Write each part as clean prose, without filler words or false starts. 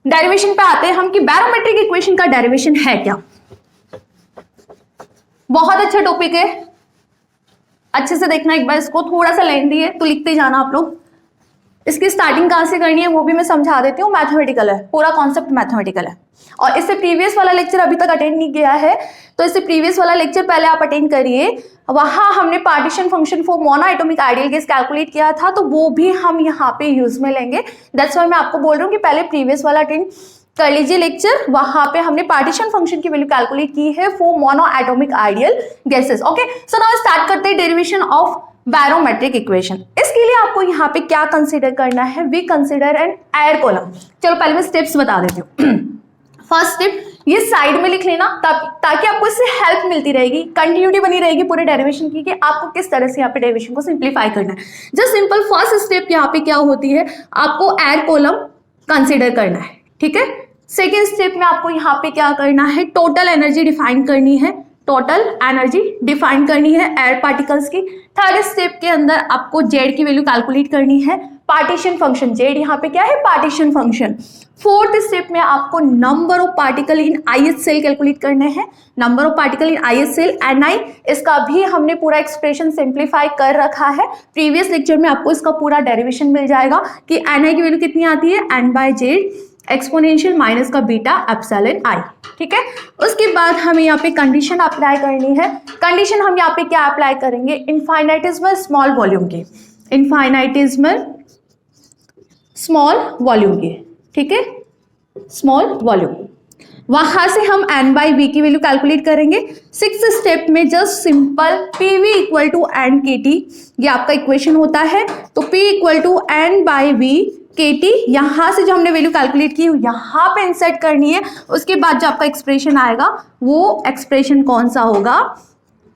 Derivation पे आते हैं हम कि बैरोमेट्रिक इक्वेशन का डेरिवेशन है क्या। बहुत अच्छा टॉपिक है, अच्छे से देखना एक बार इसको, थोड़ा सा लेंथी है तो लिखते जाना आप लोग। इसकी स्टार्टिंग कहाँ से करनी है वो भी मैं समझा देती हूँ। मैथमेटिकल है, पूरा कॉन्सेप्ट मैथमेटिकल है। और इससे प्रीवियस वाला लेक्चर अभी तक अटेंड नहीं किया है तो इससे प्रीवियस वाला लेक्चर पहले आप अटेंड करिए। वहां हमने partition function for mono atomic ideal gas calculate किया था, तो वो भी हम यहाँ पे यूज में लेंगे। दैट्स व्हाई मैं आपको बोल रही हूँ कि पहले प्रीवियस वाला अटेंड कर लीजिए लेक्चर। वहां पे हमने पार्टीशन फंक्शन की वैल्यू कैलकुलेट की है for mono atomic ideal gases. Okay, so now start करते हैं डेरिवेशन ऑफ बैरोमेट्रिक इक्वेशन। इसके लिए आपको यहाँ पे क्या कंसीडर करना है, we consider an air column. चलो पहले मैं स्टेप्स बता देती हूँ। फर्स्ट स्टेप ये साइड में लिख लेना ताकि आपको इससे हेल्प मिलती रहेगी, कंटिन्यूटी बनी रहेगी पूरे डेरिवेशन की कि आपको किस तरह से यहाँ पे डेरिवेशन को सिंप्लीफाई करना है। जस्ट सिंपल फर्स्ट स्टेप यहाँ पे क्या होती है, आपको एयर कॉलम कंसीडर करना है, ठीक है। सेकेंड स्टेप में आपको यहाँ पे क्या करना है, टोटल एनर्जी डिफाइन करनी है, टोटल एनर्जी डिफाइन करनी है एयर पार्टिकल्स की। थर्ड स्टेप के अंदर आपको जेड की वैल्यू कैलकुलेट करनी है, पार्टीशन फंक्शन, जेड यहाँ पे क्या है, पार्टीशन फंक्शन। फोर्थ स्टेप में आपको number of particle in each cell calculate करने हैं, number of particle in each cell Ni। इसका भी हमने पूरा एक्सप्रेशन सिंप्लीफाई कर रखा है, प्रीवियस लेक्चर में आपको इसका पूरा डेरिवेशन मिल जाएगा कि Ni की वैल्यू कितनी आती है, n/z एक्सपोनेंशियल माइनस का बीटा एप्सिलॉन i, ठीक है। उसके बाद हमें यहाँ पे कंडीशन अप्लाई करनी है। कंडीशन हम यहाँ पे क्या अप्लाई करेंगे, इनफाइनाइटेसिमल स्मॉल वॉल्यूम के, इनफाइनाइटेसिमल स्मॉल वॉल्यूम के, ठीक है, स्मॉल वॉल्यूम। वहां से हम n/v की वैल्यू कैलकुलेट करेंगे। सिक्स्थ स्टेप में just simple PV equal to n KT, ये आपका इक्वेशन होता है। तो P equal to n/v KT, यहां से जो हमने वैल्यू कैलकुलेट की यहां पे इंसर्ट करनी है। उसके बाद जो आपका एक्सप्रेशन आएगा वो एक्सप्रेशन कौन सा होगा,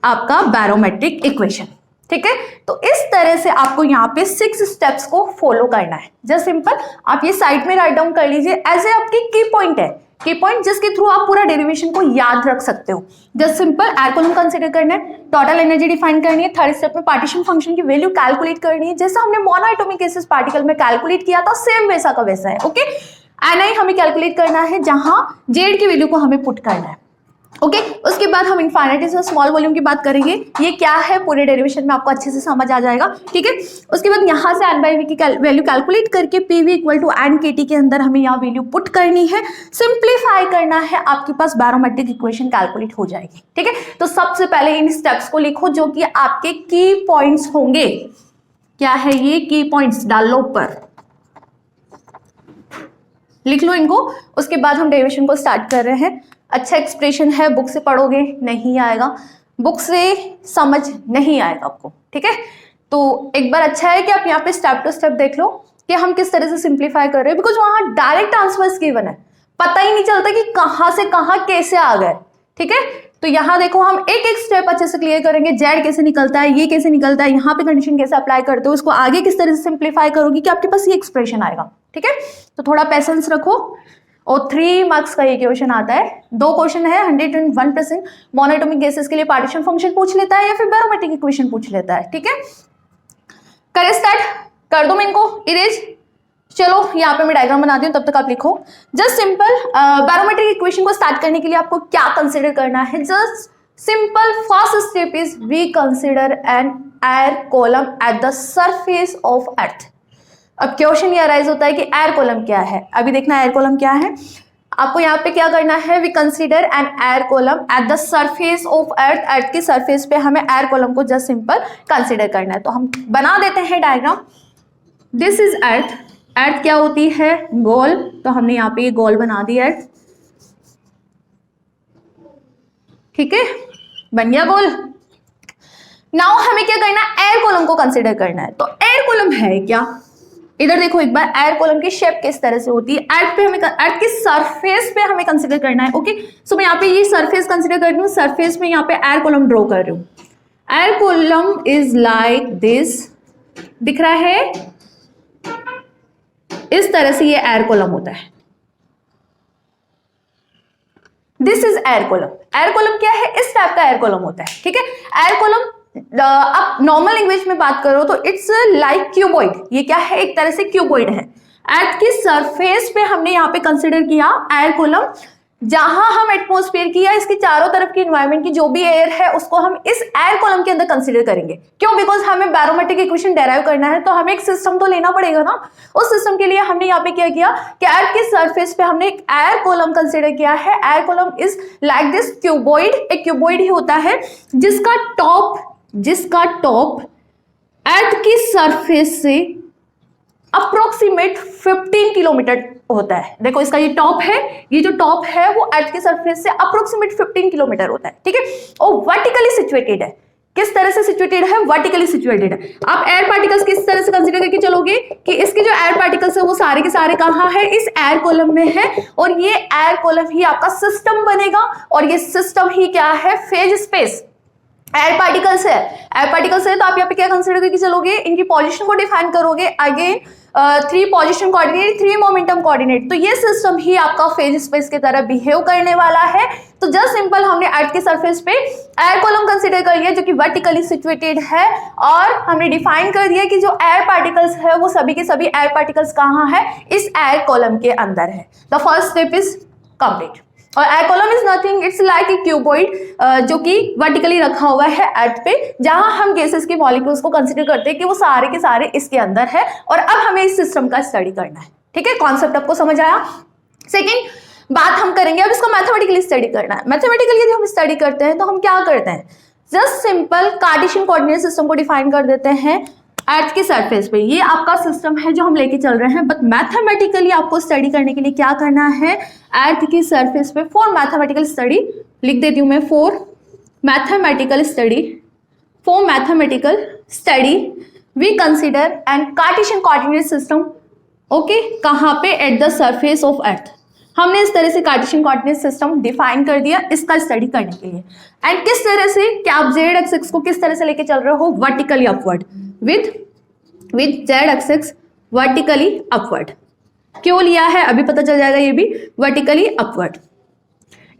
आपका बैरोमेट्रिक इक्वेशन, ठीक है। तो इस तरह से आपको यहाँ पे 6 स्टेप्स को फॉलो करना है। जस्ट सिंपल आप ये साइड में राइट डाउन कर लीजिए, ऐसे आपकी की पॉइंट है, की पॉइंट जिसके थ्रू आप पूरा डेरिवेशन को याद रख सकते हो। Just simple air column consider करना है, टोटल एनर्जी डिफाइन करनी है, थर्ड स्टेप में पार्टीशन फंक्शन की वैल्यू कैलकुलेट करनी है, जैसा हमने मोनो एटॉमिक गैसेस पार्टिकल में कैलकुलेट किया था सेम वैसा का वैसा है। ओके, Ni हमें कैलकुलेट करना है, जहां जेड की वैल्यू को हमें पुट करना है। ओके, उसके बाद हम इनफाइनाइटेसिमल स्मॉल वॉल्यूम की बात करेंगे। ये क्या है पूरे डेरिवेशन में आपको अच्छे से समझ आ जाएगा, ठीक है। उसके बाद यहाँ से n/v की वैल्यू कैलकुलेट करके PV equal to n KT के अंदर हमें यहाँ वैल्यू पुट करनी है, सिंप्लीफाई करना है, आपके पास बैरोमेट्रिक इक्वेशन कैलकुलेट हो जाएगी, ठीक है। तो सबसे पहले इन स्टेप्स को लिखो जो कि आपके की पॉइंट्स होंगे। क्या है ये की पॉइंट्स, डाल लो ऊपर, लिख लो इनको। उसके बाद हम डेरिवेशन को स्टार्ट कर रहे हैं। अच्छा एक्सप्रेशन है, बुक से पढ़ोगे नहीं आएगा, बुक से समझ नहीं आएगा आपको, ठीक है। तो एक बार अच्छा है कि आप यहाँ पे स्टेप टू स्टेप देख लो कि हम किस तरह से सिंप्लीफाई कर रहे हैं, बिकॉज वहां डायरेक्ट आंसर्स गिवन है, पता ही नहीं चलता कि कहाँ से कहाँ कैसे आ गए, ठीक है। तो यहाँ देखो हम एक एक स्टेप अच्छे से क्लियर करेंगे, जेड कैसे निकलता है, ये कैसे निकलता है, यहाँ पे कंडीशन कैसे अप्लाई करते हो, इसको आगे किस तरह से सिंप्लीफाई करोगी कि आपके पास ये एक्सप्रेशन आएगा, ठीक है। तो थोड़ा पेशेंस रखो। और 3 मार्क्स का ये क्वेश्चन आता है, 2 क्वेश्चन है, 101% मोनोएटॉमिक गैसेस के लिए पार्टीशन फंक्शन पूछ लेता है या फिर बैरोमेट्रिक इक्वेशन पूछ लेता है, ठीक है। करे स्टार्ट कर दो मैं इनको इरेज। चलो यहाँ पे मैं डायग्राम बनाती हूँ, तब तक आप लिखो। जस्ट सिंपल बैरोमेट्रिक इक्वेशन को स्टार्ट करने के लिए आपको क्या कंसिडर करना है, just simple first step is we consider an air column at the surface of earth. अब क्वेश्चन ये अराइज होता है कि एयर कॉलम क्या है। अभी देखना एयर कॉलम क्या है, आपको यहाँ पे क्या करना है, we consider an air column at the surface of earth, earth की सरफेस पे हमें एयर कॉलम को जस्ट सिंपल कंसीडर करना है। तो हम बना देते हैं diagram. This is earth, earth क्या होती है, गोल, तो हमने यहाँ पे ये गोल बना दिया अर्थ, ठीक है, बन गया गोल। नाउ हमें क्या करना है, एयर कॉलम को कंसीडर करना है। तो एयर कॉलम है क्या, इधर देखो एक बार, एयर कॉलम की शेप किस तरह से होती है, अर्थ पे हमें, अर्थ की सरफेस पे हमें कंसीडर करना है। ओके, सो मैं यहाँ पे ये सरफेस कंसीडर कर रही हूँ, सरफेस में यहाँ पे एयर कॉलम ड्रॉ कर रही हूँ। Air column is like this, दिख रहा है, इस तरह से ये एयर कॉलम होता है। This is air column. Air column क्या है, इस टाइप का एयर कॉलम होता है, ठीक है। एयर कॉलम आप नॉर्मल लैंग्वेज में बात करो तो इट्स लाइक क्यूबॉइड, ये क्या है, एक तरह से क्यूबॉइड है। अर्थ की सरफेस पे हमने यहाँ पे कंसिडर किया एयर कॉलम, जहां हम एटमॉस्फेयर की या इसके चारों तरफ की एनवायरनमेंट की जो भी एयर है उसको हम इस एयर कॉलम के अंदर कंसीडर करेंगे। क्यों? बिकॉज हमें बैरोमेट्रिक इक्वेशन डेराइव करना है, तो हमें एक सिस्टम तो लेना पड़ेगा ना। उस सिस्टम के लिए हमने यहाँ पे क्या किया कि अर्थ की सरफेस पे हमने एक एयर कॉलम कंसीडर किया है। Air column is like this cuboid, एक क्यूबॉइड ही होता है जिसका टॉप अर्थ की सरफेस से अप्रोक्सीमेट 15 किलोमीटर होता है। देखो इसका ये टॉप है, ये जो टॉप है वो अर्थ की सरफेस से अप्रोक्सीमेट 15 किलोमीटर होता है, ठीक है। और वर्टिकली सिचुएटेड है। किस तरह से सिचुएटेड है? वर्टिकली सिचुएटेड है। आप एयर पार्टिकल्स किस तरह से कंसीडर करके चलोगे कि इसके जो एयर पार्टिकल्स है वो सारे के सारे कहाँ है? इस एयर कॉलम में है, और ये एयर कॉलम ही आपका सिस्टम बनेगा, और ये सिस्टम ही क्या है? Phase space. एयर पार्टिकल्स है, एयर पार्टिकल्स है तो आप यहाँ पे क्या कंसीडर करके चलोगे? इनकी पोजीशन को डिफाइन करोगे। Again 3 position coordinate, 3 momentum coordinate, तो ये सिस्टम ही आपका फेज स्पेस की तरह बिहेव करने वाला है। तो जस्ट सिंपल हमने अर्थ के सरफेस पे एयर कॉलम कंसीडर कर लिया जो कि वर्टिकली सिचुएटेड है, और हमने डिफाइन कर दिया कि जो एयर पार्टिकल्स है वो सभी के सभी एयर पार्टिकल्स कहाँ है? इस एयर कॉलम के अंदर है। The first step is complete. और air column is nothing, it's like a cuboid जो कि वर्टिकली रखा हुआ है अर्थ पे, जहां हम गैसेस के मॉलिक्यूल्स को कंसीडर करते हैं कि वो सारे के सारे इसके अंदर है। और अब हमें इस सिस्टम का स्टडी करना है, ठीक है। कॉन्सेप्ट आपको समझ आया? सेकेंड बात हम करेंगे, अब इसको मैथमेटिकली स्टडी करना है। मैथमेटिकली यदि हम स्टडी करते हैं तो हम क्या करते हैं? Just simple Cartesian coordinate system को डिफाइन कर देते हैं अर्थ के सरफेस पे। ये आपका सिस्टम है जो हम लेके चल रहे हैं, बट मैथमेटिकली आपको स्टडी करने के लिए क्या करना है? अर्थ की सरफेस पे फॉर मैथमेटिकल स्टडी लिख देती हूं मैं, for mathematical study we consider and Cartesian coordinate system. Okay, कहाँ पे? At the surface of earth. हमने इस तरह से कार्टेशियन कोऑर्डिनेट सिस्टम डिफाइन कर दिया इसका स्टडी करने के लिए। एंड किस तरह से कि आप जेड एक्सिस को किस तरह से लेके चल रहे हो? Vertically upward, with Z axis vertically upward. क्यों लिया है अभी पता चल जाएगा, ये भी वर्टिकली अपवर्ड।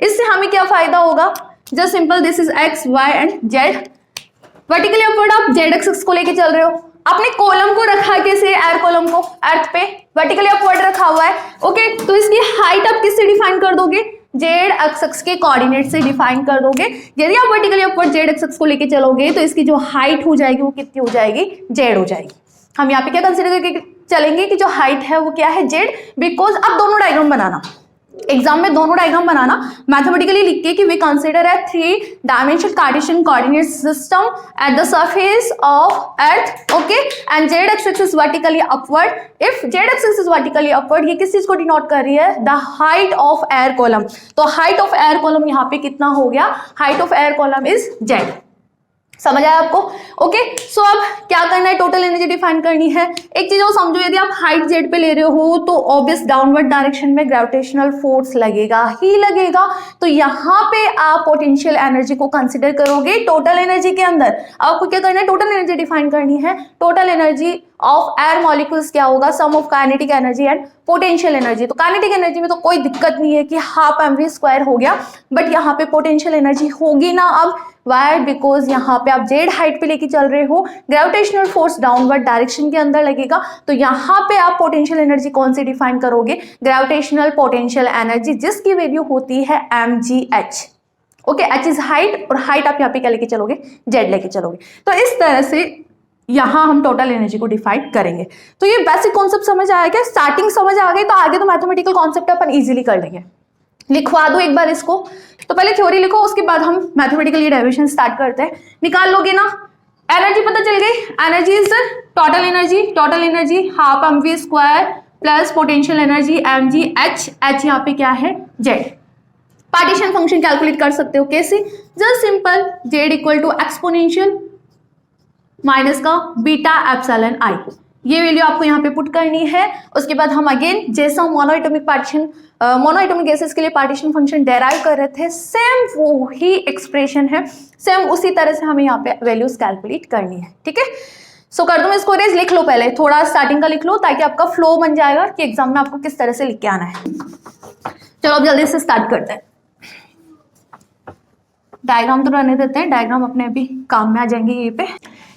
इससे हमें क्या फायदा होगा? Just simple, this is X Y and Z. Vertically upward आप जेड एक्सिस को लेके चल रहे हो, अपने कॉलम को रखा कैसे? एयर कॉलम को अर्थ पे वर्टिकली अपवर्ड रखा हुआ है। ओके, तो इसकी हाइट आप किससे डिफाइन कर दोगे? जेड एक्सिस के कोऑर्डिनेट से डिफाइन कर दोगे। यदि आप वर्टिकली अपवर्ड जेड एक्सिस को लेके चलोगे तो इसकी जो हाइट हो जाएगी वो कितनी हो जाएगी? जेड हो जाएगी। हम यहाँ पे क्या कंसीडर करके चलेंगे कि जो हाइट है वो क्या है? जेड। बिकॉज अब दोनों डायग्राम बनाना, एग्जाम में दोनों डायग्राम बनाना मैथमेटिकली लिख के कि we consider a 3 dimensional Cartesian coordinate system at the surface of earth. Okay, and Z axis is vertically upward. If Z axis is vertically upward, ये किस चीज को डिनोट कर रही है? The height of air column. तो height of air column यहाँ पे कितना हो गया? Height of air column is Z. समझ आया आपको? ओके, सो अब क्या करना है? टोटल एनर्जी डिफाइन करनी है। एक चीज वो समझो, यदि आप हाइट जेड पे ले रहे हो तो ऑब्वियस डाउनवर्ड डायरेक्शन में ग्रेविटेशनल फोर्स लगेगा ही लगेगा। तो यहाँ पे आप पोटेंशियल एनर्जी को कंसिडर करोगे टोटल एनर्जी के अंदर। आपको क्या करना है? टोटल एनर्जी डिफाइन करनी है। Total energy of air molecules क्या होगा? Sum of kinetic energy and potential energy. तो काइनेटिक एनर्जी में तो कोई दिक्कत नहीं है कि हाफ mv² हो गया, बट यहाँ पे पोटेंशियल एनर्जी होगी ना अब। वाई? बिकॉज यहाँ पे आप जेड हाइट पे लेके चल रहे हो, ग्रेविटेशनल फोर्स डाउनवर्ड डायरेक्शन के अंदर लगेगा, तो यहाँ पे आप पोटेंशियल एनर्जी कौन सी डिफाइन करोगे? ग्रेविटेशनल पोटेंशियल एनर्जी, जिसकी वैल्यू होती है mgh। Okay, h is height, और हाइट आप यहाँ पे क्या लेके चलोगे? जेड लेके चलोगे। तो इस तरह से यहां हम टोटल एनर्जी को डिफाइन करेंगे। तो ये बेसिक कॉन्सेप्ट समझ आया क्या? स्टार्टिंग समझ आ गई तो आगे तो मैथमेटिकल कॉन्सेप्ट अपन इजीली कर लेंगे। लिखवा दो एक बार इसको। तो पहले थ्योरी लिखो, उसके बाद हम मैथमेटिकल ये डेरिवेशन स्टार्ट करते हैं। निकाल लोगे ना? एनर्जी पता चल गई। Energy is total energy half mv² plus potential energy mgh। h यहाँ पे क्या है? जेड। पार्टीशन फंक्शन कैलकुलेट कर सकते हो कैसे? Just simple, Z equal to exponential minus का बीटा एप्सिलॉन आई। ये वैल्यू आपको यहाँ पे पुट करनी है। उसके बाद हम अगेन जैसा मोनोएटॉमिक गैसेस के लिए पार्टीशन फंक्शन डेराइव कर रहे थे, सेम वो ही एक्सप्रेशन है, सेम उसी तरह से हमें यहाँ पे वैल्यूज कैलकुलेट करनी है। ठीक है, सो कर दूं मैं इसको रेज। लिख लो पहले, थोड़ा स्टार्टिंग का लिख लो ताकि आपका फ्लो बन जाएगा कि एग्जाम में आपको किस तरह से लिख के आना है। चलो अब जल्दी से स्टार्ट करते हैं। डायग्राम तो रहने देते हैं, डायग्राम अपने अभी काम में आ जाएंगे। ये पे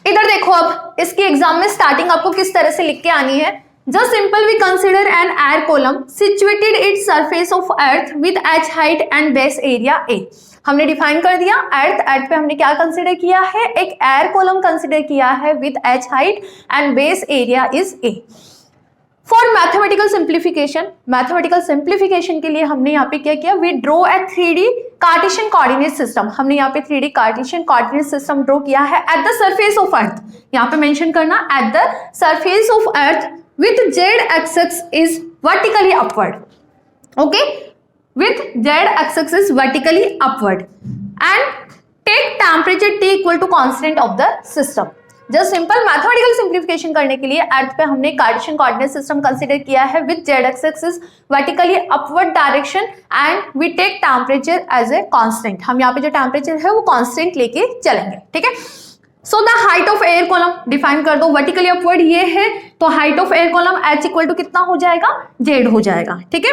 इधर देखो, अब इसकी एग्जाम में स्टार्टिंग आपको किस तरह से लिख के आनी है। Just simple we consider an air column situated its surface of earth with h height and base area a. हमने डिफाइन कर दिया अर्थ पे हमने क्या कंसिडर किया है, एक एयर कॉलम कंसिडर किया है with h height and base area is a. For mathematical simplification के लिए हमने यहाँ पे क्या किया, we draw a 3D Cartesian coordinate system. हमने यहाँ पे 3D Cartesian coordinate system draw किया है एट द सरफेस ऑफ अर्थ. यहाँ पे मेंशन करना eight the surface of earth with z axis is vertically upward. Okay, with z axis is vertically upward and take temperature T equal to constant of the system. Just simple mathematical simplification करने के लिए अर्थ पे हमने Cartesian coordinate system consider किया है with z axis is vertically upward direction and we take temperature as a constant. हम यहाँ पे जो टेम्परेचर है वो कांस्टेंट लेके चलेंगे. ठीक है. So the height of air column define कर दो, वर्टिकली अपवर्ड ये है तो height of air column h equal to कितना हो जाएगा, z हो जाएगा. ठीक है.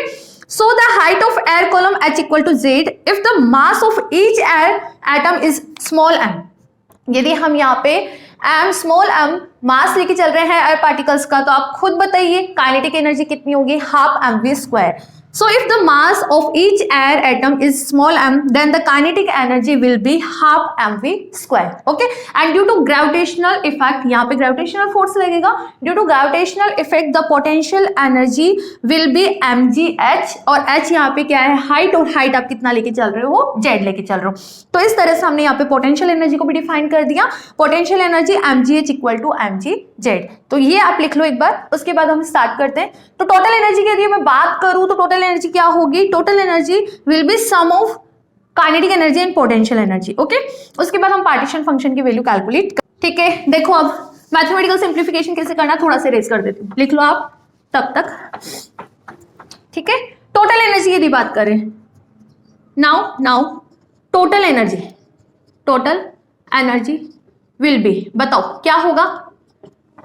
So the height of air column h equal to z if the mass of each air atom is small m. यदि हम यहाँ पे m स्मॉल m मास लेके चल रहे हैं एयर पार्टिकल्स का, तो आप खुद बताइए काइनेटिक एनर्जी कितनी होगी, half mv square. So if the mass of each air atom is small m, then the kinetic energy will be half mv square. Okay, and due to gravitational effect, यहाँ पे gravitational force लगेगा. Due to gravitational effect, the potential energy will be mgh. और h यहाँ पे क्या है, height, और height आप कितना लेके चल रहे हो, z लेके चल रहे हो. तो इस तरह से हमने यहाँ पे potential energy को भी डिफाइन कर दिया. Potential energy mgh equal to mgz. तो ये आप लिख लो एक बार, उसके बाद हम स्टार्ट करते हैं. तो टोटल एनर्जी की यदि मैं बात करूं तो टोटल एनर्जी क्या होगी, total energy will be sum of kinetic energy and potential energy. Okay, उसके बाद हम पार्टीशन फंक्शन की वैल्यू कैलकुलेट. ठीक है, देखो अब मैथमेटिकल सिंप्लीफिकेशन कैसे करना थोड़ा सा रेज कर देती हूँ, लिख लो आप तब तक. ठीक है, टोटल एनर्जी यदि बात करें, now total energy will be, बताओ क्या होगा.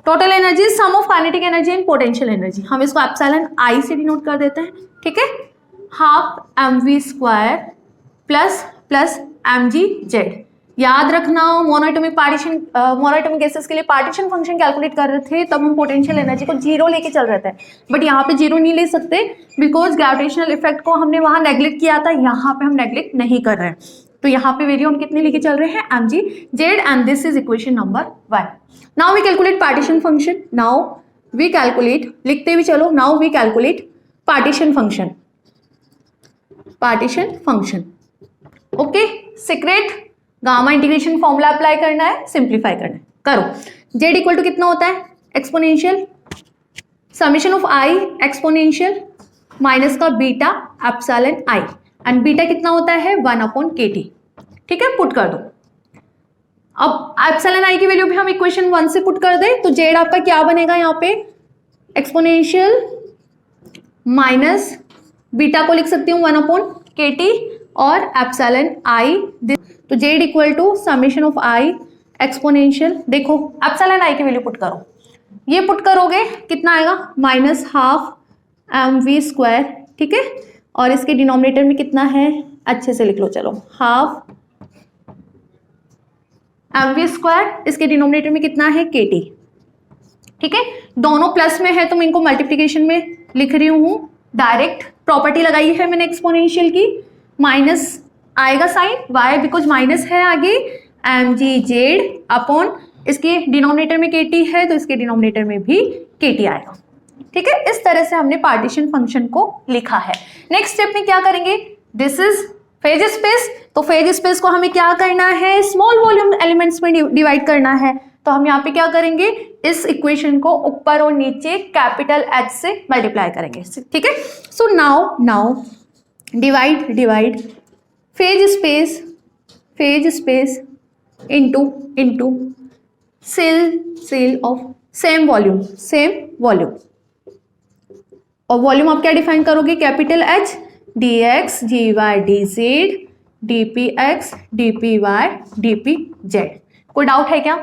Total energy sum of kinetic energy and potential energy. हम इसको एप्सिलॉन आई से डिनोट कर देते हैं. ठीक है, half mv square plus mgz. याद रखना मोनोएटॉमिक गैसेस के लिए पार्टीशन फंक्शन कैलकुलेट कर रहे थे तब हम पोटेंशियल एनर्जी को जीरो लेके चल रहे थे, बट यहाँ पे जीरो नहीं ले सकते बिकॉज ग्रेविटेशनल इफेक्ट को हमने वहां नेग्लेक्ट किया था, यहाँ पे हम नेग्लेक्ट नहीं कर रहे हैं. तो यहाँ पे वैल्यू हम कितने लेके चल रहे हैं, mgz, and this is equation number 1. Now we calculate partition function. Now we calculate, लिखते भी चलो, now we calculate partition function. Okay, secret gamma integration formula apply करना है, सिंप्लीफाई करना है, करो. z इक्वल टू कितना होता है, exponential summation of i exponential minus का beta epsilon i, and beta कितना होता है 1/kt. ठीक है, पुट कर दो. अब एप्सिलॉन i की वैल्यू भी हम इक्वेशन 1 से पुट कर दें तो z आपका क्या बनेगा, यहाँ पे एक्सपोनेंशियल माइनस बीटा को लिख सकती हूँ 1/kt और एप्सिलॉन i. तो z equal to summation of i exponential, देखो एप्सिलॉन i की वैल्यू पुट करो, ये पुट करोगे कितना आएगा, माइनस हाफ mv स्क्वायर. ठीक है, और इसके डिनोमिनेटर में कितना है, अच्छे से लिख लो, चलो, हाफ mv स्क्वायर, इसके डिनोमिनेटर में कितना है, kt. ठीक है, दोनों प्लस में है तो मैं इनको मल्टीप्लिकेशन में लिख रही हूँ. डायरेक्ट प्रॉपर्टी लगाई है मैंने एक्सपोनेंशियल की, माइनस आएगा साइन, वाई बिकॉज माइनस है आगे, mgz अपॉन इसके डिनोमिनेटर में kt है तो इसके डिनोमिनेटर में भी kt आएगा. ठीक है, इस तरह से हमने पार्टीशन फंक्शन को लिखा है. नेक्स्ट स्टेप में क्या करेंगे, दिस इज फेज स्पेस. तो फेज स्पेस को हमें क्या करना है, स्मॉल वॉल्यूम एलिमेंट्स में डिवाइड करना है. तो हम यहाँ पे क्या करेंगे, इस इक्वेशन को ऊपर और नीचे कैपिटल H से मल्टीप्लाई करेंगे. ठीक है, so now divide phase space into cell of same volume. और वॉल्यूम आप क्या डिफाइन करोगे, capital H, dx dy dz dpx dpy dpz. कोई डाउट है क्या,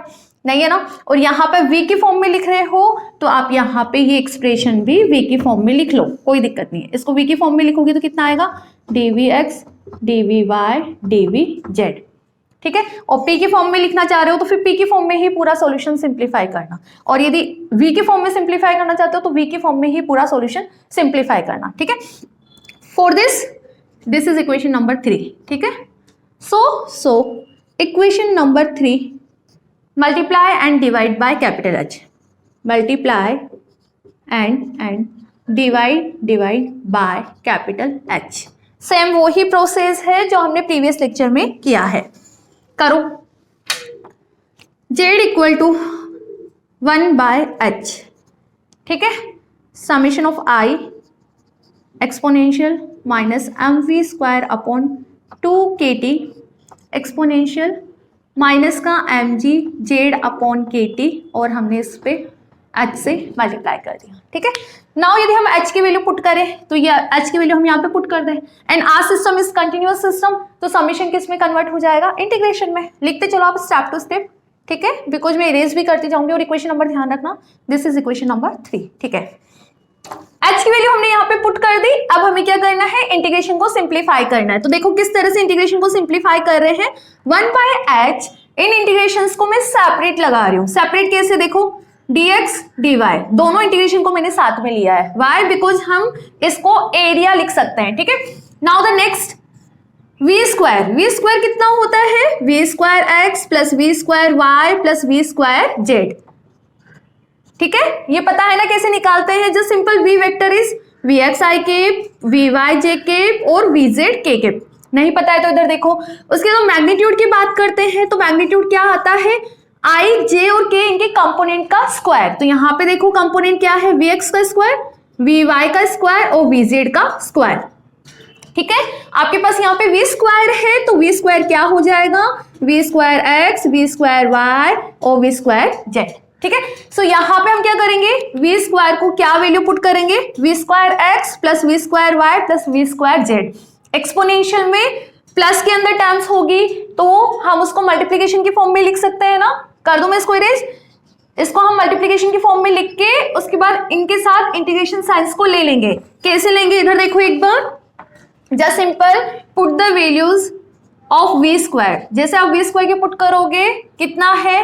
नहीं है ना. और यहाँ पे v की फॉर्म में लिख रहे हो तो आप यहाँ पे ये एक्सप्रेशन भी v की फॉर्म में लिख लो, कोई दिक्कत नहीं है. इसको v की फॉर्म में लिखोगे तो कितना आएगा, dvx dvy dvz. ठीक है। और p की फॉर्म में लिखना चाह रहे हो तो फिर p की फॉर्म में ही पूरा सॉल्यूशन सिंप्लीफाई करना, और यदि v की फॉर्म में सिंप्लीफाई करना चाहते हो तो v की फॉर्म में ही पूरा सॉल्यूशन सिंप्लीफाई करना, ठीक है। For this is equation number 3, ठीक है। So equation number 3, multiply and divide by capital H, multiply and divide by capital H। Same वही प्रोसेस है जो हमने प्रीवियस लेक्चर में किया है। करो। Z इक्वल टू 1/h, ठीक है। Summation of I exponential minus mv square upon 2kt exponential minus का mg z अपॉन kt, और हमने इस पे h से मल्टीप्लाई कर दिया, ठीक है। नाउ यदि हम h की वैल्यू पुट करें तो ये h की वैल्यू हम यहाँ पे पुट कर दें, and our system is continuous system, तो समेशन किस में कन्वर्ट हो जाएगा, इंटीग्रेशन में। लिखते चलो आप स्टेप टू स्टेप, ठीक है, बिकॉज मैं इरेज भी करती जाऊंगी। और इक्वेशन नंबर ध्यान रखना, दिस इज इक्वेशन नंबर 3, ठीक है। h की वैल्यू हमने यहाँ पे पुट कर दी। अब हमें क्या करना है, इंटीग्रेशन को सिंप्लीफाई करना है। तो देखो किस तरह से इंटीग्रेशन को सिंप्लीफाई कर रहे हैं। 1/h, इन इंटीग्रेशंस को मैं सेपरेट लगा रही हूँ। सेपरेट कैसे, देखो dx dy दोनों इंटीग्रेशन को मैंने साथ में लिया है। why? बिकॉज हम इसको एरिया लिख सकते हैं, ठीक है। Now the next v square कितना होता है, v square x plus v स्क्वायर y plus v square z, ठीक है। ये पता है ना कैसे निकालते हैं, जो simple v vector is vxi cap, vyj cap और vz k केप। नहीं पता है तो इधर देखो। उसके बाद मैग्नीट्यूड की बात करते हैं, तो मैग्नीट्यूड क्या आता है, i, j और k इनके कंपोनेंट का स्क्वायर। तो यहाँ पे देखो कंपोनेंट क्या है, vx का स्क्वायर, vy का स्क्वायर और vz का स्क्वायर, ठीक है। आपके पास यहाँ पे v स्क्वायर है, तो v स्क्वायर क्या हो जाएगा, v स्क्वायर x, v स्क्वायर y और v स्क्वायर z, ठीक है। सो यहाँ पे हम क्या करेंगे, v स्क्वायर को क्या वैल्यू पुट करेंगे, v square x plus v स्क्वायर y plus v square z। Exponential में प्लस के अंदर टर्म्स होगी तो हम उसको मल्टीप्लीकेशन की फॉर्म में लिख सकते हैं ना। कर दूं मैं इसको इरेज, इसको हम मल्टीप्लीकेशन की फॉर्म में लिख के उसके बाद इनके साथ इंटीग्रेशन साइंस को ले लेंगे। कैसे लेंगे, इधर देखो एक बार, just simple put the values of v square. जैसे आप v स्क्वायर के पुट करोगे, कितना है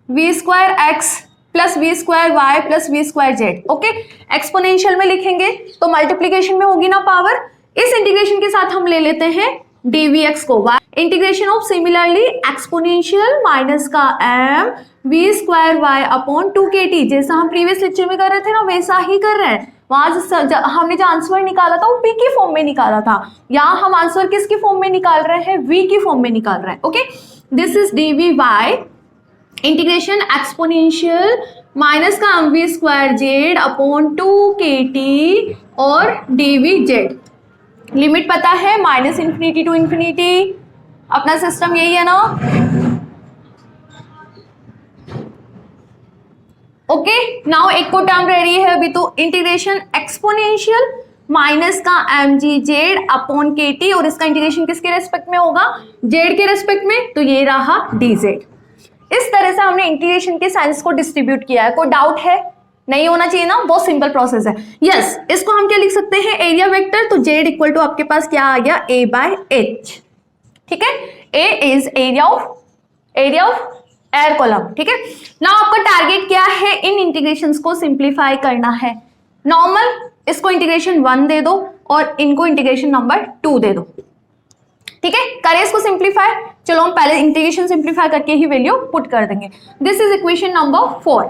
v square x plus v स्क्वायर y plus v square z, okay. Exponential में लिखेंगे तो मल्टीप्लीकेशन में होगी ना पावर। इस इंटीग्रेशन के साथ हम ले लेते हैं dvx को y, integration of similarly exponential minus का m v स्क्वायर y अपॉन 2kt, जैसा हम प्रीवियस लेक्चर में कर रहे थे ना वैसा ही कर रहे हैं। वहां हमने जो आंसर निकाला था वो p की फॉर्म में निकाला था, यहाँ हम आंसर किसकी फॉर्म में निकाल रहे हैं, v की फॉर्म में निकाल रहे हैं, okay. This is dvy integration exponential minus का v square z upon 2kt और dvz। लिमिट पता है, माइनस इन्फिनिटी टू इन्फिनिटी, अपना सिस्टम यही है ना, ओके। नाउ एक को टर्म रह रही है अभी, तो इंटीग्रेशन एक्सपोनेंशियल माइनस का mg z अपॉन kt, और इसका इंटीग्रेशन किसके रेस्पेक्ट में होगा, z के रेस्पेक्ट में, तो ये रहा dz। इस तरह से हमने इंटीग्रेशन के साइंस को डिस्ट्रीब्यूट किया है। कोई डाउट है, नहीं होना चाहिए ना, बहुत सिंपल प्रोसेस है। यस, इसको हम क्या लिख सकते हैं, एरिया वेक्टर। तो z इक्वल टू आपके पास क्या आ गया, a/h, ठीक है। a is area of air column, ठीक है। नाउ आपका टारगेट क्या है, इन इंटीग्रेशंस को सिंप्लीफाई करना है। नॉर्मल इसको इंटीग्रेशन 1 दे दो और इनको इंटीग्रेशन नंबर 2 दे दो, ठीक है। करें इसको सिंप्लीफाई। चलो हम पहले इंटीग्रेशन सिंप्लीफाई करके ही वैल्यू पुट कर देंगे। This is equation number 4।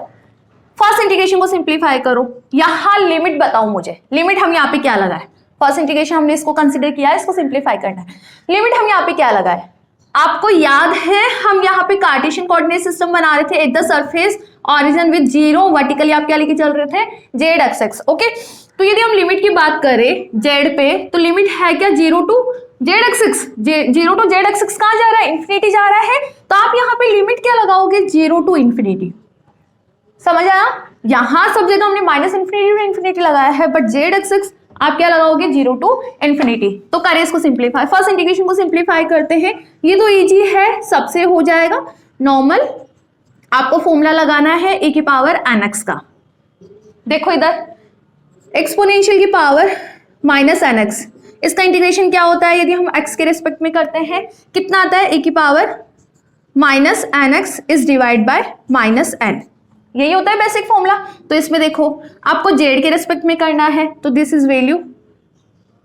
First integration को सिंप्लीफाई करो। यहाँ लिमिट बताओ मुझे, लिमिट हम यहाँ पे क्या लगाए। फर्स्ट इंटीग्रेशन हमने इसको कंसीडर किया है, इसको सिंप्लीफाई करना है। लिमिट हम यहाँ पे क्या लगाए, आपको याद है हम यहाँ पे कार्टेशियन कोऑर्डिनेट सिस्टम बना रहे थे। Eight the surface origin with 0, vertically आप क्या लेके चल रहे थे, जेड एक्सिस, ओके। तो यदि हम लिमिट की बात करें जेड पे, तो लिमिट है क्या, 0 to Z axis. 0 to Z axis कहाँ जा रहा है, इन्फिनिटी जा रहा है। तो आप यहाँ पे लिमिट क्या लगाओगे, 0 टू इन्फिनिटी। समझ आया, यहां सब जगह हमने माइनस इन्फिनिटी टू इन्फिनिटी लगाया है, बट जेड एक्सिस आप क्या लगाओगे, 0 टू इन्फिनिटी। तो करें इसको सिंप्लीफाई। फर्स्ट इंटीग्रेशन को सिंप्लीफाई करते हैं, ये तो इजी है, सबसे हो जाएगा। नॉर्मल आपको फॉर्मूला लगाना है e की पावर nx का। देखो इधर एक्सपोनेंशियल की पावर माइनस nx, इसका इंटीग्रेशन क्या होता है, यदि हम x के रिस्पेक्ट में करते हैं कितना आता है, e की power minus N X is divide by minus N, यही होता है बेसिक फॉर्मूला। तो इसमें देखो आपको जेड के रिस्पेक्ट में करना है, तो दिस इज वैल्यू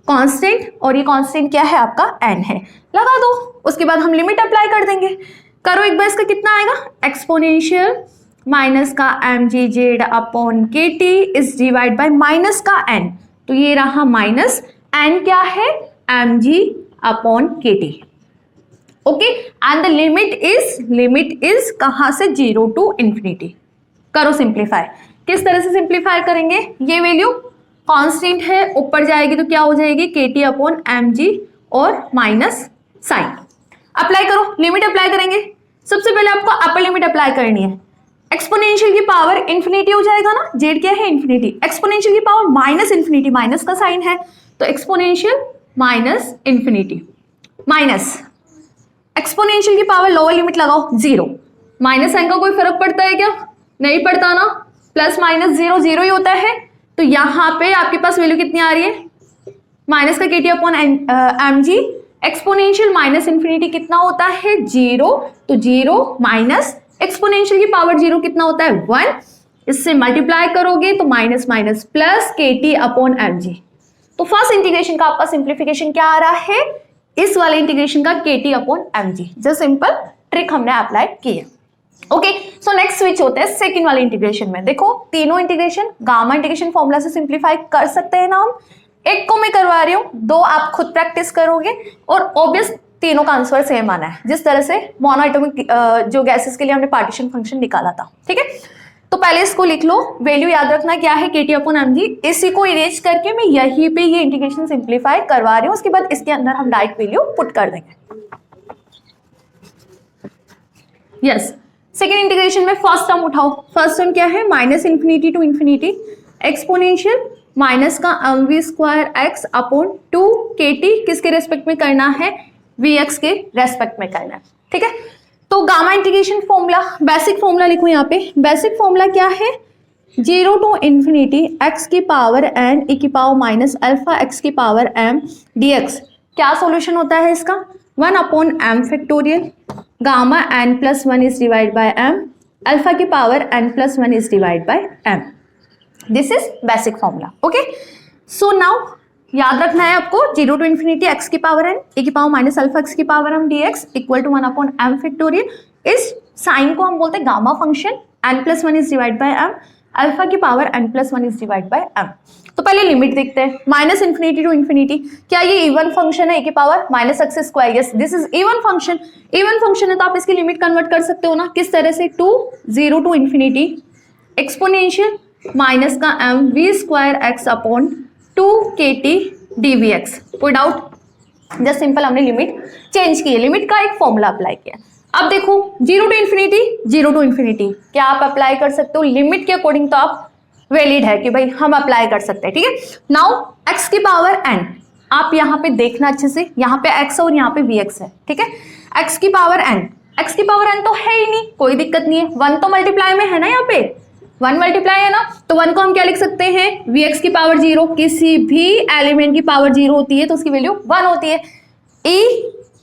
कांस्टेंट और ये कांस्टेंट क्या है आपका एन है, लगा दो। उसके बाद हम लिमिट अप्लाई कर देंगे। करो एक बार, इसका कितना आएगा, एक्सपोनेंशियल माइनस का एम जी जेड अपॉन के T is divide by minus का एन, तो ये रहा माइनस एन क्या है एम जी अपॉन के T. Okay, and the limit is कहां से, 0 टू इंफिनिटी। करो सिंप्लीफाई, किस तरह से सिंप्लीफाई करेंगे, ये वैल्यू कांस्टेंट है, ऊपर जाएगी तो क्या हो जाएगी के टी अपॉन एम जी और माइनस साइन। अप्लाई करो, लिमिट अप्लाई करेंगे। सबसे पहले आपको अपर लिमिट अप्लाई करनी है। एक्सपोनेंशियल की पावर इंफिनिटी हो जाएगा ना, जेड क्या है इंफिनिटी, एक्सपोनेंशियल की पावर माइनस इंफिनिटी, माइनस का साइन है तो exponential minus infinity minus exponential की पावर लोअर लिमिट लगाओ 0। माइनस साइन का कोई फर्क पड़ता है क्या, नहीं पड़ता ना, प्लस माइनस 0 0 ही होता है। तो यहां पे आपके पास वैल्यू कितनी आ रही है, माइनस का K T upon M G, exponential minus infinity कितना होता है 0, तो 0 माइनस एक्सपोनेंशियल की पावर 0 कितना होता है 1, इससे मल्टीप्लाई करोगे तो माइनस माइनस प्लस के टी अपॉन एम जी। तो फर्स्ट इंटीग्रेशन का आपका सिंप्लीफिकेशन क्या आ रहा है, इस वाले इंटीग्रेशन का के टी अपॉन एम जी। जो सिंपल ट्रिक हमने अप्लाई की है। ओके, सो नेक्स्ट स्विच होते हैं सेकंड वाले इंटीग्रेशन में। देखो तीनों इंटीग्रेशन गामा इंटीग्रेशन फॉर्मूला से सिंप्लीफाई कर सकते हैं ना हम। एक को मैं करवा रही हूँ, 2 आप खुद प्रैक्टिस करोगे और ऑब्वियस तीनों का आंसर सेम आना है, जिस तरह से मोनोएटॉमिक जो गैसेस के लिए हमने पार्टीशन फंक्शन निकाला था। ठीक है, तो पहले इसको लिख लो, वैल्यू याद रखना क्या है के टी अपॉन एम जी। इसी को इरेज करके मैं यहीं पे ये इंटीग्रेशन सिंप्लीफाई करवा रही हूँ, उसके बाद इसके अंदर हम डायरेक्ट वैल्यू पुट कर देंगे। यस, सेकेंड इंटीग्रेशन में फर्स्ट टर्म उठाओ। फर्स्ट टर्म क्या है, minus infinity to infinity exponential minus का M we square x upon 2 के टी, किसके रेस्पेक्ट में करना है, वी एक्स के रेस्पेक्ट में करना है। ठीक है, तो gamma integration formula, basic formula लिखो यहाँ पे। बेसिक फॉर्मूला क्या है, 0 टू इंफिनिटी एक्स की पावर एन ई की पावर माइनस अल्फा एक्स की पावर एम डी एक्स। क्या सॉल्यूशन होता है इसका, 1 upon M factorial gamma N plus 1 is divide by M alpha की power N plus 1 is divide by M. This is basic formula. Okay, so now याद रखना है आपको 0 टू इंफिनिटी एक्स की पावर एन ए की power minus alpha X की power M D X equal to 1 upon M factorial. इस sign को हम बोलते हैं gamma function, N plus 1 is divide by M alpha की power N plus 1 is divide by M. तो पहले लिमिट देखते हैं, माइनस इंफिनिटी टू इंफिनिटी, क्या ये इवन फंक्शन है ए की power minus x square, yes this is even function. Even function है तो आप इसकी लिमिट कन्वर्ट कर सकते हो ना, किस तरह से, 0 टू इंफिनिटी एक्सपोनेंशियल माइनस का M we square x upon 2 के टी डी वी एक्स। कोई डाउट, जस्ट सिंपल हमने लिमिट चेंज की है, लिमिट का एक फॉर्मूला अप्लाई किया। अब देखो 0 टू इंफिनिटी, 0 टू इंफिनिटी क्या आप अप्लाई कर सकते हो, लिमिट के अकॉर्डिंग तो आप वैलिड है कि भाई हम अप्लाई कर सकते हैं। ठीक है, नाउ x की पावर n, आप यहाँ पे देखना अच्छे से, यहाँ पे x और यहाँ पे vx है। ठीक है, x की पावर n, x की पावर n तो है ही नहीं, कोई दिक्कत नहीं है, 1 तो मल्टीप्लाई में है ना, यहाँ पे 1 मल्टीप्लाई है ना, तो 1 को हम क्या लिख सकते हैं, vx की पावर 0, किसी भी एलिमेंट की पावर 0 होती है तो उसकी वैल्यू 1 होती है। e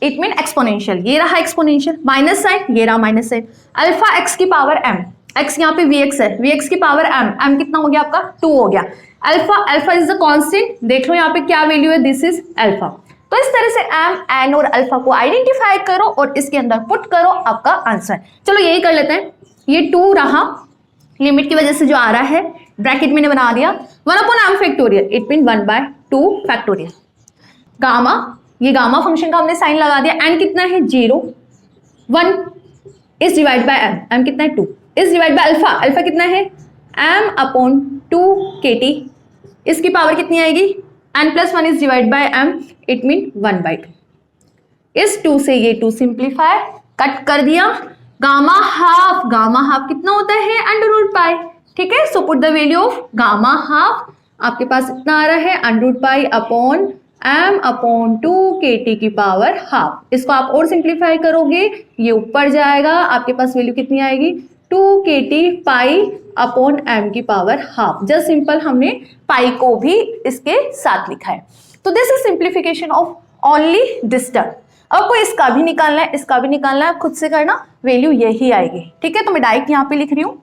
इट मीन एक्सपोनेंशियल, ये रहा एक्सपोनेंशियल, माइनस साइन, ये रहा माइनस साइन, अल्फा x की पावर m, x यहाँ पे vx है, vx की पावर m, m कितना हो गया आपका 2 हो गया, alpha, alpha is the constant, देख लो यहाँ पे क्या वैल्यू है, दिस इज अल्फा। तो इस तरह से m, n और अल्फा को आइडेंटिफाई करो और इसके अंदर पुट करो, आपका आंसर। चलो यही कर लेते हैं, ये 2 रहा, लिमिट की वजह से जो आ रहा है ब्रैकेट मैंने बना दिया, 1 upon m factorial it mean 1/2 factorial. Gamma, ये गामा फंक्शन का हमने साइन लगा दिया, n कितना है 0, 1 is divide by m, m कितना है 2 is divide by alpha, alpha कितना है m अपॉन 2 के टी, इसकी पावर कितनी आएगी, n plus 1 is divide by m it mean 1/2। इस 2 से ये 2 सिंप्लीफाई कट कर दिया, गामा हाफ कितना होता है अंडर रूट पाई। ठीक है, so put the value of gamma half, आपके पास इतना आ रहा है under root pi upon m upon 2 के टी की पावर हाफ। इसको आप और सिंप्लीफाई करोगे, ये ऊपर जाएगा, आपके पास वैल्यू कितनी आएगी 2 के टी पाई अपॉन m की पावर हाफ। जस्ट सिंपल हमने पाई को भी इसके साथ लिखा है। तो this is simplification of only this term. आपको इसका भी निकालना है, इसका भी निकालना है, खुद से करना, वैल्यू यही आएगी। ठीक है, तो मैं डायरेक्ट यहाँ पे लिख रही हूँ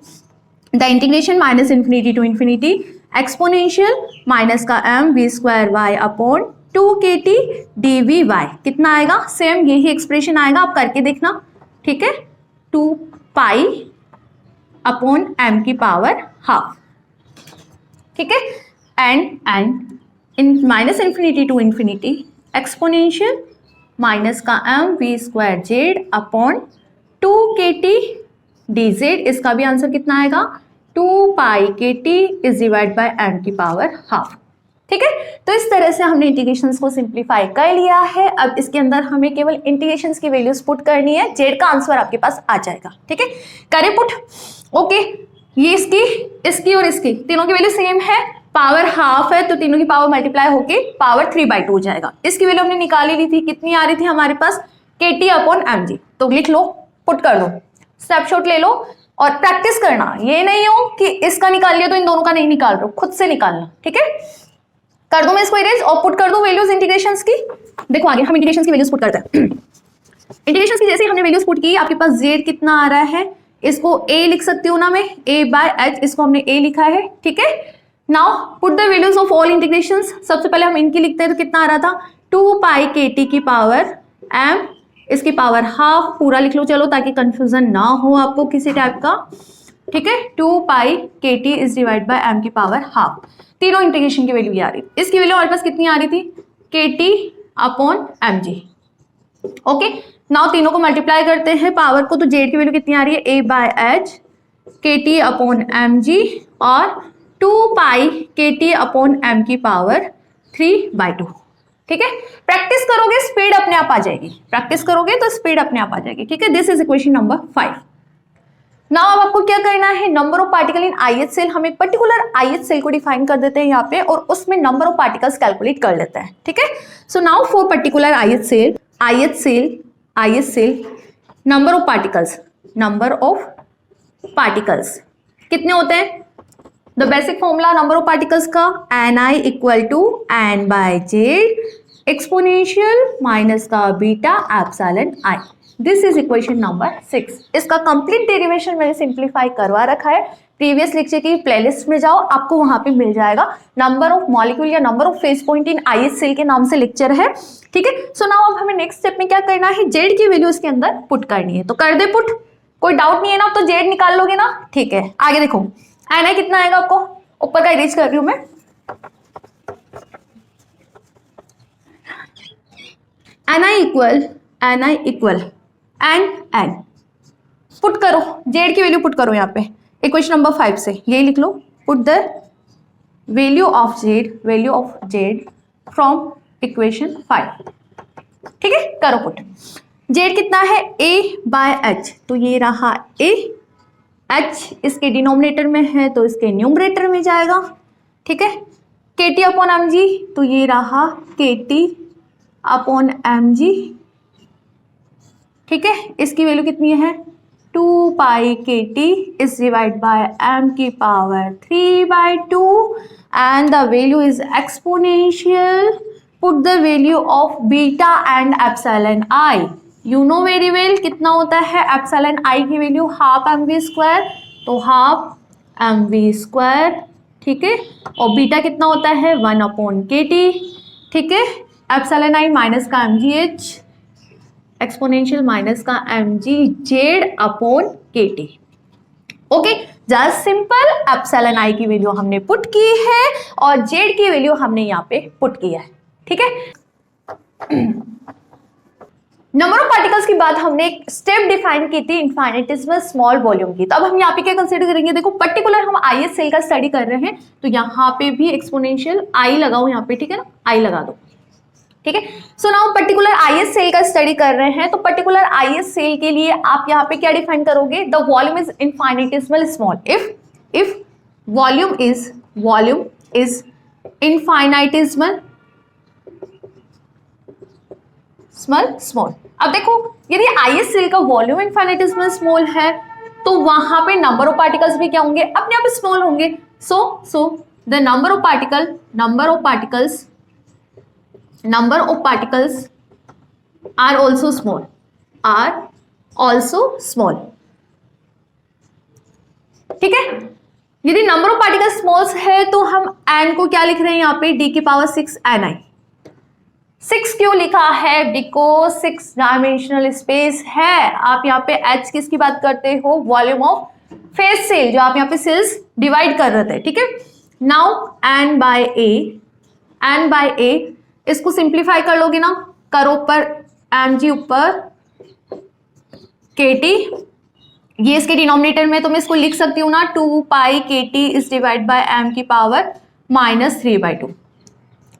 the integration minus infinity to infinity exponential minus का m v स्क्वायर y अपॉन 2kt dvy कितना आएगा, सेम यही एक्सप्रेशन आएगा, आप करके देखना। ठीक है, 2 पाई अपॉन m की पावर हाफ। ठीक है, and in minus infinity to infinity exponential minus का m v square z upon 2kt dz, इसका भी आंसर कितना आएगा, 2 pi kt is divide by m की पावर हाफ। ठीक है, तो इस तरह से हमने इंटीग्रेशंस को सिंप्लीफाई कर लिया है। अब इसके अंदर हमें केवल इंटीग्रेशंस की वैल्यूज पुट करनी है, जेड का आंसर आपके पास आ जाएगा। ठीक है, करें पुट। ओके, ये इसकी और इसकी तीनों की वैल्यू सेम है, पावर हाफ है तो तीनों की पावर मल्टीप्लाई होके पावर 3/2 हो जाएगा। इसकी वैल्यू हमने निकाली ली थी, कितनी आ रही थी हमारे पास, kt अपॉन mg। तो लिख लो, पुट कर दो, स्नैपशॉट ले लो और प्रैक्टिस करना। ये नहीं हो कि इसका निकाल लिया तो इन दोनों का नहीं निकाल रहे हो, खुद से निकालना। ठीक है, कर दो मैं इसको इरेज और पुट कर दो वैल्यूज इंटीग्रेशंस की। देखो आगे हम इंटीग्रेशंस की वैल्यूज पुट करते हैं। इंटीग्रेशंस की जैसे हमने वैल्यूज पुट की, आपके पास z कितना आ रहा है, इसको a लिख सकती हूँ ना मैं, a/h, इसको हमने a लिखा है। ठीक है, now put the values of all integrations. सबसे पहले हम इनकी लिखते हैं, तो कितना आ रहा था, 2 पाई kt की पावर m, इसकी पावर हाफ, पूरा लिख लो चलो ताकि कंफ्यूजन ना हो आपको किसी टाइप का। ठीक है, 2 pi kt is divide by m की पावर हाफ। तीनों इंटीग्रेशन की वैल्यू आ रही, इसकी वैल्यू हमारे पास कितनी आ रही थी, kt upon mg। Okay, now तीनों को मल्टीप्लाई करते हैं पावर को, तो जेड की वैल्यू कितनी आ रही है, a/h kt अपॉन mg और 2 पाई kt अपॉन m की पावर 3/2। ठीक है, प्रैक्टिस करोगे स्पीड अपने आप आ जाएगी, प्रैक्टिस करोगे तो स्पीड अपने आप आ जाएगी। ठीक है, this is equation number 5। Now अब आपको क्या करना है, number of particle in ith cell, हम एक पर्टिकुलर ith सेल को डिफाइन कर देते हैं यहाँ पे और उसमें नंबर ऑफ पार्टिकल्स कैलकुलेट कर लेते हैं। ठीक है, so now for particular ith cell number of particles कितने होते हैं, the basic formula number of particles का ni equal to n by Z exponential minus का beta epsilon i। This is equation number 6। इसका कंप्लीट डेरिवेशन मैंने simplify करवा रखा है, प्रीवियस लेक्चर की प्लेलिस्ट में जाओ, आपको वहां पे मिल जाएगा। नंबर ऑफ मॉलिक्यूल या number of phase point in ith cell के नाम से लेक्चर है। ठीक है, सो नाउ अब हमें नेक्स्ट स्टेप में क्या करना है, जेड की वैल्यू इसके अंदर पुट करनी है। तो कर दे पुट, कोई डाउट नहीं है ना, तो जेड निकाल लोगे ना। ठीक है, आगे देखो ni कितना आएगा, आपको ऊपर का इरेज कर रही हूं मैं, ni इक्वल n पुट करो, जेड की वैल्यू पुट करो यहाँ पे इक्वेशन नंबर 5 से, यही लिख लो, put the value of Z from equation 5। ठीक है, करो पुट। जेड कितना है, a/h, तो ये रहा a, h इसके डिनोमिनेटर में है तो इसके न्यूमरेटर में जाएगा। ठीक है, kt अपॉन mg, तो ये रहा kt अपॉन mg। ठीक है, इसकी वैल्यू कितनी है, 2 pi kt is divide by m की power 3/2 and the value is exponential. Put the value of beta and epsilon i, you know very well कितना होता है एप्सिलॉन i की वैल्यू, हाफ mv स्क्वायर, तो half mv square. ठीक है, और beta कितना होता है, 1 अपॉन kt। ठीक है, एप्सिलॉन i माइनस का mgh एक्सपोनेंशियल माइनस का mg Z upon kt। Okay, just simple epsilon i की वैल्यू हमने पुट की है और जेड की वैल्यू हमने यहाँ पे पुट की है। ठीक है, नंबर ऑफ पार्टिकल्स की बात हमने एक स्टेप डिफाइन की थी इनफाइनिटेसिमल स्मॉल वॉल्यूम की। तो अब हम यहाँ पे क्या कंसीडर करेंगे, देखो पर्टिकुलर हम ith सेल का स्टडी कर रहे हैं तो यहाँ पे भी एक्सपोनेंशियल i लगाओ यहाँ पे। ठीक है ना, i लगा दो। ठीक है, so now particular ith cell का स्टडी कर रहे हैं तो पर्टिकुलर ith सेल के लिए आप यहाँ पे क्या डिफाइन करोगे, the volume is infinitesimal small if volume is infinitesimal small. अब देखो यदि ith सेल का वॉल्यूम इनफाइनिटेसिमल स्मॉल है तो वहां पे नंबर ऑफ पार्टिकल्स भी क्या होंगे, अपने आप स्मॉल होंगे। So the number of particles are also small, are also small. ठीक है, यदि नंबर ऑफ पार्टिकल स्मॉल्स है तो हम n को क्या लिख रहे हैं यहाँ पे, d की पावर 6 ni। 6 क्यों लिखा है, बिकॉज 6 डायमेंशनल स्पेस है। आप यहाँ पे h किसकी बात करते हो, वॉल्यूम ऑफ फेस सेल, जो आप यहाँ पे सेल्स डिवाइड कर रहे थे। ठीक है, नाउ n बाय a, इसको सिंप्लीफाई कर लोगे ना, करो ऊपर mg ऊपर kt, ये इसके डिनोमिनेटर में तो मैं इसको लिख सकती हूँ ना 2 pi kt is divide by m की पावर -3/2।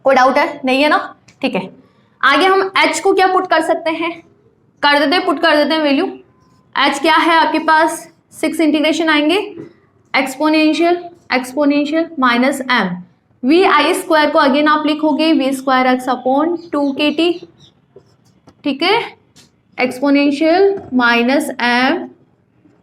कोई डाउट है, नहीं है ना? ठीक है, आगे हम h को क्या पुट कर सकते हैं, पुट कर देते हैं वैल्यू। h क्या है आपके पास, 6 इंटीग्रेशन आएंगे exponential minus m, v i square को अगेन आप लिखोगे v²x/2kt। ठीक है, एक्सपोनेंशियल माइनस m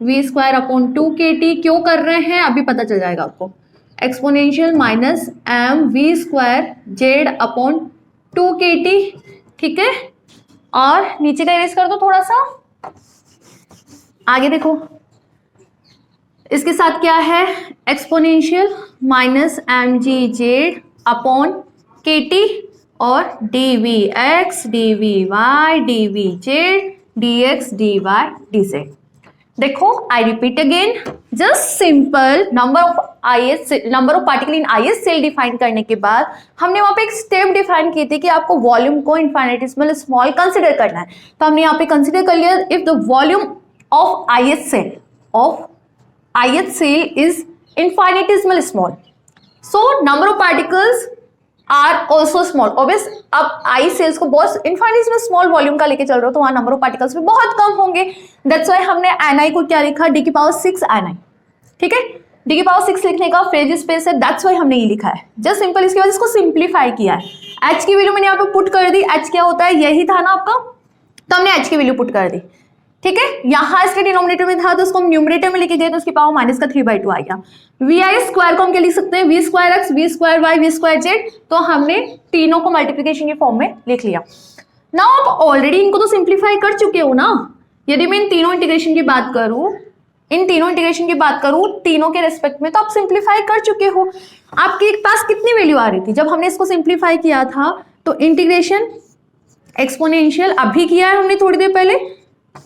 v²/2kt। क्यों कर रहे हैं अभी पता चल जाएगा आपको, एक्सपोनेंशियल माइनस m v²z/2kt। ठीक है, और नीचे का इरेज कर दो थोड़ा सा, आगे देखो इसके साथ क्या है, एक्सपोनेंशियल माइनस mgz/kt और dvx dvy dvz dx dy dz। देखो I repeat again, just simple number of particle in ith cell define करने के बाद हमने वहां पे एक स्टेप डिफाइन की थी कि आपको वॉल्यूम को इनफाइनेटिसिमल स्मॉल कंसीडर करना है। तो हमने यहाँ पे कंसीडर कर लिया, if the volume of ith cell is infinitesimal small, so number of particles are also small. Obvious, अब आई सेल्स को बहुत इनफाइनेटिसिमल स्मॉल वॉल्यूम का लेके चल रहे हो तो वहां नंबर ऑफ पार्टिकल्स भी बहुत कम होंगे। दैट्स व्हाई हमने ni को क्या लिखा, d की पावर 6 ni। ठीक है, d की पावर 6 लिखने का फ्रेज स्पेस है, दैट्स व्हाई हमने ये लिखा है। जस्ट सिंपल इसके बाद इसको सिंप्लीफाई किया है। h की वैल्यू मैंने यहाँ पे पुट कर दी, h क्या होता है, यही था ना आपका, तो हमने h की वैल्यू पुट कर दी। ठीक है, यहाँ इसके डिनोमिनेटर में था तो उसको हम न्यूमरेटर में लेके गए तो उसकी पावर -3/2 आ गया। वी आई स्क्वायर को हम क्या लिख सकते हैं, v²x v²y v²z, तो हमने तीनों को मल्टीप्लिकेशन के फॉर्म में लिख लिया। नाउ आप ऑलरेडी इनको तो सिंप्लीफाई कर चुके हो ना। यदि मैं इन तीनों इंटीग्रेशन की बात करूं तीनों के रेस्पेक्ट में, तो आप सिंप्लीफाई कर चुके हो। आपके पास कितनी वैल्यू आ रही थी जब हमने इसको सिंप्लीफाई किया था, तो इंटीग्रेशन एक्सपोनेंशियल अभी किया है हमने थोड़ी देर पहले,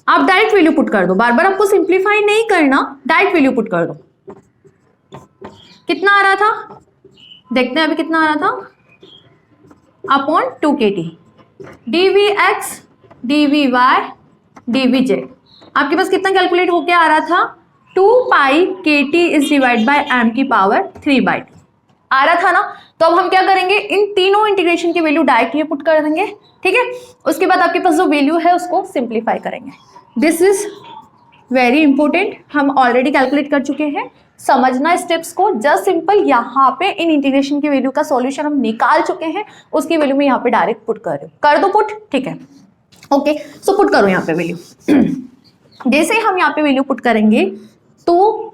आप डायरेक्ट वैल्यू पुट कर दो, बार बार आपको सिंप्लीफाई नहीं करना, डायरेक्ट वैल्यू पुट कर दो। कितना आ रहा था, देखते हैं अभी कितना आ रहा था, upon 2kt dvx dvy dvz। आपके पास कितना कैलकुलेट होके आ रहा था, 2 pi kt is divide by m की पावर 3/2 आ रहा था ना। तो अब हम क्या करेंगे, इन तीनों इंटीग्रेशन की वैल्यू डायरेक्ट ये पुट कर देंगे। ठीक है, उसके बाद आपके पास जो वैल्यू है उसको सिंप्लीफाई करेंगे। दिस इज वेरी इंपॉर्टेंट, हम ऑलरेडी कैलकुलेट कर चुके हैं, समझना स्टेप्स को। जस्ट सिंपल यहाँ पे इन इंटीग्रेशन की वैल्यू का सॉल्यूशन हम निकाल चुके हैं, उसकी वैल्यू में यहाँ पे डायरेक्ट पुट कर रहे हो, कर दो पुट। ठीक है, ओके, सो पुट करो यहाँ पे वैल्यू। जैसे ही हम यहाँ पे वैल्यू पुट करेंगे तो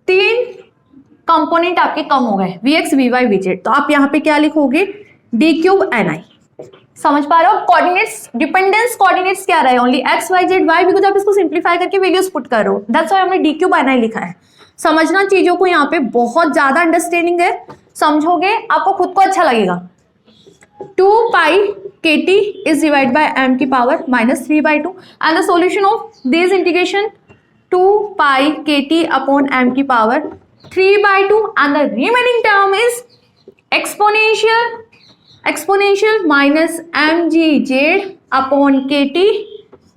3 कंपोनेंट आपके कम हो गए, vx vy vz, तो आप यहाँ पे क्या लिखोगे, d³ ni। समझ पा रहे हो, कोऑर्डिनेट्स डिपेंडेंस कोऑर्डिनेट्स क्या रहे, only x y z y, because आप इसको सिंप्लीफाई करके वैल्यूज पुट कर रहे हो, दैट्स व्हाई हमने d³ ni लिखा है। समझना चीजों को, यहाँ पे बहुत ज्यादा अंडरस्टैंडिंग है, समझोगे आपको खुद को अच्छा लगेगा। 2 pi kt is divided by m की power -3/2 and the solution of this integration 2 pi kt upon m की power 3/2 and the remaining term is exponential minus mgz upon kt।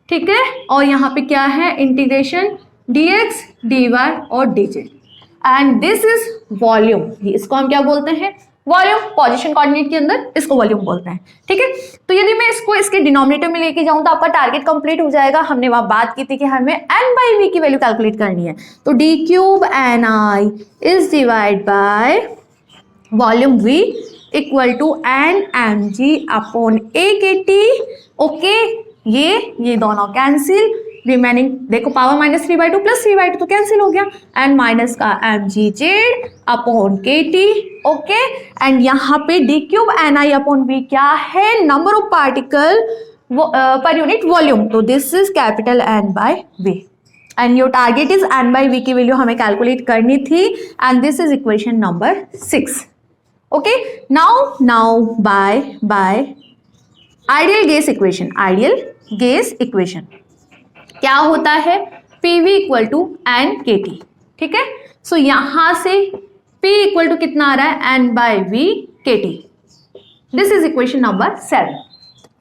ठीक है, और यहाँ पे क्या है, इंटीग्रेशन dx dy और dz and this is volume. इसको हम क्या बोलते हैं, वॉल्यूम, पोजीशन कोऑर्डिनेट के अंदर इसको वॉल्यूम बोलते हैं। ठीक है, तो यदि मैं इसको इसके डिनोमिनेटर में लेके जाऊं तो आपका टारगेट कंप्लीट हो जाएगा। हमने वहां बात की थी कि हमें n/v की वैल्यू कैलकुलेट करनी है, तो d³ ni is divide by volume v equal to n mg upon a kt। Okay, ये दोनों कैंसिल, रिमेनिंग देखो पावर -3/2 प्लस 3/2 तो कैंसिल हो गया, एंड माइनस का mgz upon kt। Okay, and यहाँ पे d³ ni अपॉन v क्या है, नंबर ऑफ पार्टिकल पर यूनिट वॉल्यूम, तो this is capital N by V and your target is N by V की वैल्यू हमें कैलकुलेट करनी थी and this is equation number 6. Okay, now by ideal gas equation. Ideal gas equation क्या होता है? PV equal to N KT. ठीक है, सो यहां से P इक्वल टू कितना आ रहा है? N by V KT. This is equation number 7.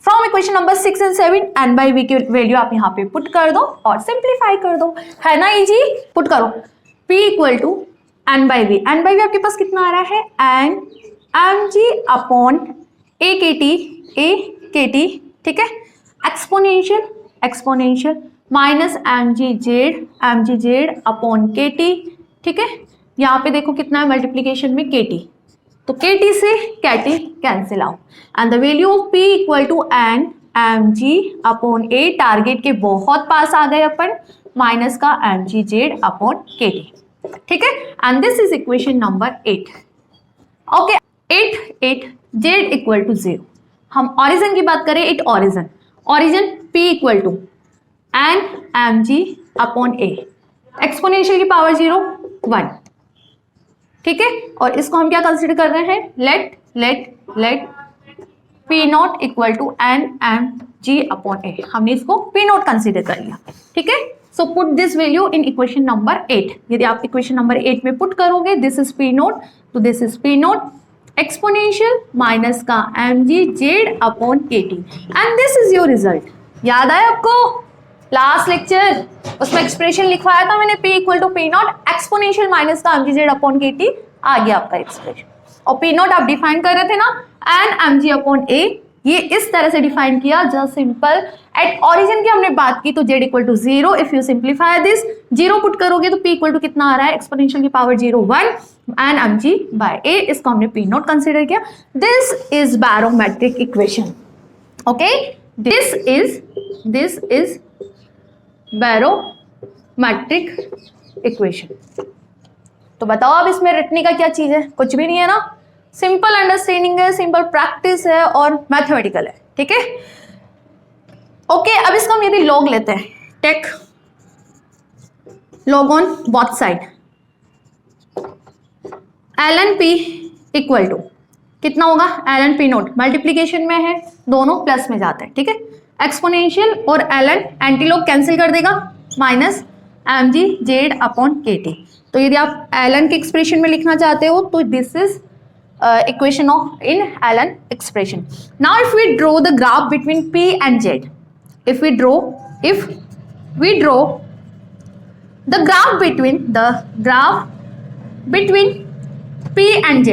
From equation number 6 and 7 N by V की वैल्यू आप यहाँ पे पुट कर दो और सिंप्लीफाई कर दो, है ना इजी? पुट करो P equal to N by V. N by V आपके पास कितना आ रहा है? N mg upon a kt. ठीक है, exponential minus mg z upon kt. ठीक है, यहाँ पे देखो कितना है मल्टीप्लीकेशन में kt, तो kt से kt cancel out and the value of p equal to n mg upon a. Target के बहुत पास आ गए अपन, माइनस का mg z अपॉन kt. ठीक है, and this is equation number 8. Okay, 8 z equal to 0. हम ऑरिजन की बात करें, 8 origin p equal to n mg upon a. Exponential की पावर 0 1. ठीक है, और इसको हम क्या कंसिडर कर रहे हैं? Let p not equal to n mg upon a. हमने इसको p नॉट कंसिडर कर लिया. ठीक है, so put this value in equation number 8. यदि आप इक्वेशन नंबर 8 में पुट करोगे, दिस इज p नॉट, तो this is p not exponential minus का mg z upon kt and this is your result. याद आया आपको? लास्ट लेक्चर उसमें एक्सप्रेशन लिखवाया था मैंने, p equal to p not exponential minus का mg z अपॉन kt. आ गया आपका एक्सप्रेशन. और p नॉट आप डिफाइन कर रहे थे ना, n mg अपॉन a. ये इस तरह से डिफाइन किया, जस्ट सिंपल. एट ऑरिजिन की हमने बात की, तो z equal to 0. If you simplify this, 0 put करोगे तो p इक्वल टू कितना आ रहा है? एक्सपोनेंशियल की power 0 1 and mg by a. इसको हमने p नॉट कंसिडर किया. This is barometric equation. Okay, this is barometric equation. तो बताओ अब इसमें रटने का क्या चीज है? कुछ भी नहीं है ना, सिंपल अंडरस्टैंडिंग है, सिंपल प्रैक्टिस है और मैथमेटिकल है. ठीक है, ओके. अब इसको हम यदि लॉग लेते हैं, take log on both side, ln p equal to कितना होगा? ln p नोट मल्टीप्लीकेशन में है, दोनों प्लस में जाते हैं. ठीक है, एक्सपोनेंशियल और ln एंटी लॉग कैंसिल कर देगा, minus mg z upon kt. तो यदि आप ln के एक्सप्रेशन में लिखना चाहते हो, तो this is equation of in ln expression. Now if we draw the graph between p and z, if we draw the graph between p and z,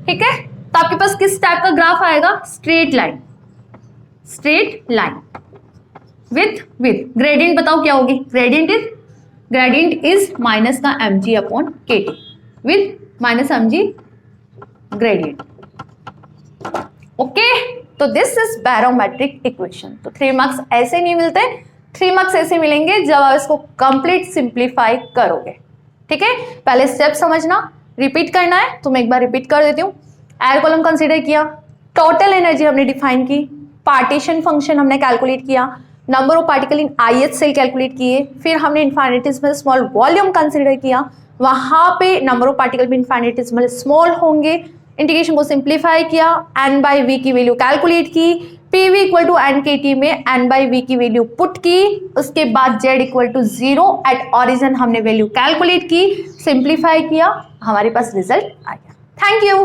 ठीक है, तो आपके पास किस टाइप का ग्राफ आएगा? Straight line with gradient. बताओ क्या होगी? ग्रेडियंट इज माइनस का mg upon kt with minus mg gradient. Okay, तो दिस इज बैरोमेट्रिक इक्वेशन. तो 3 मार्क्स ऐसे नहीं मिलते, 3 मार्क्स ऐसे मिलेंगे जब आप इसको कंप्लीट सिंप्लीफाई करोगे. ठीक है, पहले स्टेप समझना, रिपीट करना है, तो मैं एक बार रिपीट कर देती हूँ. एयर कॉलम कंसीडर किया, टोटल एनर्जी हमने डिफाइन की, पार्टीशन फंक्शन हमने कैलकुलेट किया, number of particle in ith cell calculate किए, फिर हमने इनफाइनेटिसिमल स्मॉल वॉल्यूम कंसीडर किया, वहां पे नंबर ऑफ पार्टिकल भी इनफाइनेटिसिमल स्मॉल होंगे. इंटीग्रेशन को सिंप्लीफाई किया, n by v की वैल्यू कैलकुलेट की, pv equal to n kt में n by v की वैल्यू पुट की, उसके बाद z equal to 0 at origin हमने वैल्यू कैलकुलेट की, सिंप्लीफाई किया, हमारे पास रिजल्ट आ गया. Thank you.